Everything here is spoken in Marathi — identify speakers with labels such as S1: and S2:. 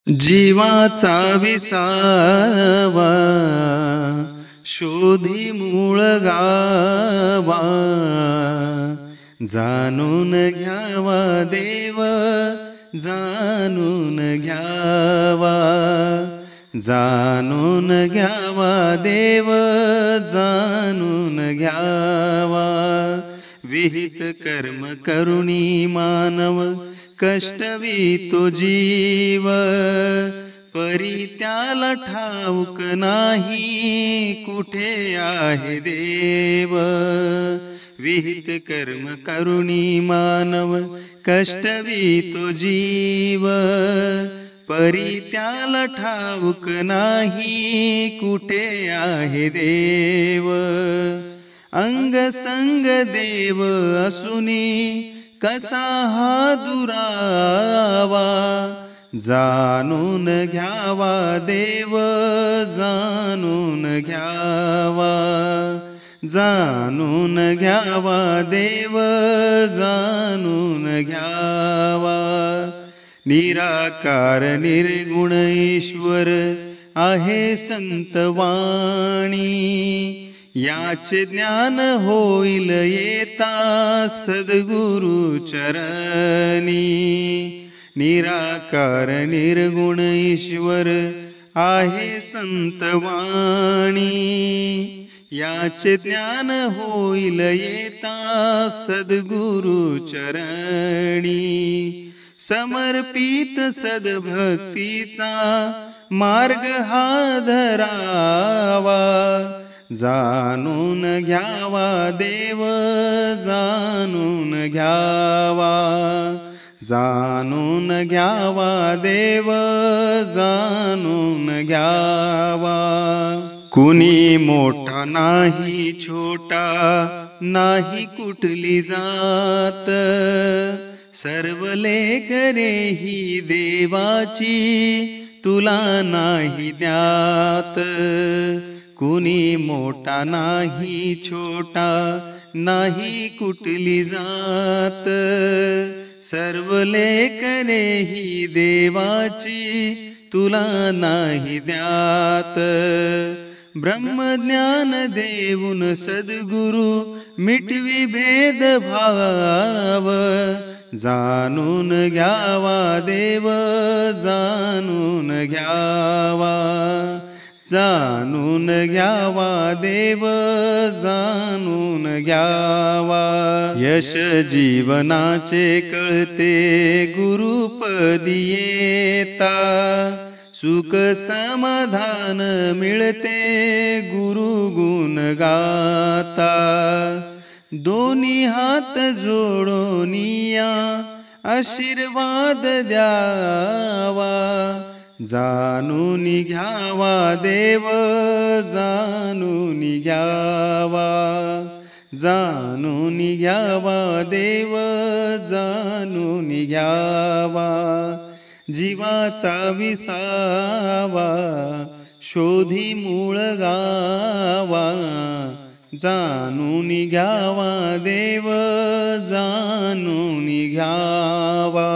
S1: जीवाचा विसावा शोधी मूळ गावा, जाणून घ्यावा देव जाणून घ्यावा, जाणून घ्यावा देव जाणून घ्यावा। विहित कर्म करुणी मानव कष्टवी तो जीव, परी त्याला ठाऊक नाही कुठे आहे देव। विहित कर्म करुणी मानव कष्टवी तो जीव, परी त्याला ठाऊक नाही कुठे आहे देव। अंग संग देव असुनी कसा हा दुरावा, जाणून घ्यावा देव जाणून घ्यावा, जाणून घ्यावा देव जाणून घ्यावा। निराकार निर्गुण ईश्वर आहे संतवाणी, याचे ज्ञान होईल येता सद्गुरु चरणी। निराकार निर्गुण ईश्वर आहे संतवाणी, याचे ज्ञान होईल येता सद्गुरु चरणी। समर्पित सद्भक्तीचा मार्ग हा धरावा, जाणून घ्यावा देव जाणून घ्यावा, जाणून घ्यावा देव जाणून घ्यावा। कुणी मोठा नाही छोटा नाही कुठली जात, सर्व लेकरे ही देवाची तुला नाही ज्ञात। कुणी मोठा नाही छोटा नाही कुठली जात, सर्व लेकरे ही देवाची तुला नाही ज्ञात। ब्रह्मज्ञान देऊन सद्गुरु मिटवी भेदभाव, जाणून घ्यावा देव जाणून घ्यावा, जाणून घ्यावा देव जाणून घ्यावा। यश जीवनाचे कळते गुरुपदी येता, सुख समाधान मिळते गुरु गुण गाता। दोन्ही हात जोडोनिया आशीर्वाद द्यावा, जाणून घ्यावा देव जाणून घ्यावा, जाणून घ्यावा देव जाणून घ्यावा। जीवाचा विसावा शोधी मूळ गावा, जाणून घ्यावा देव जाणून घ्यावा।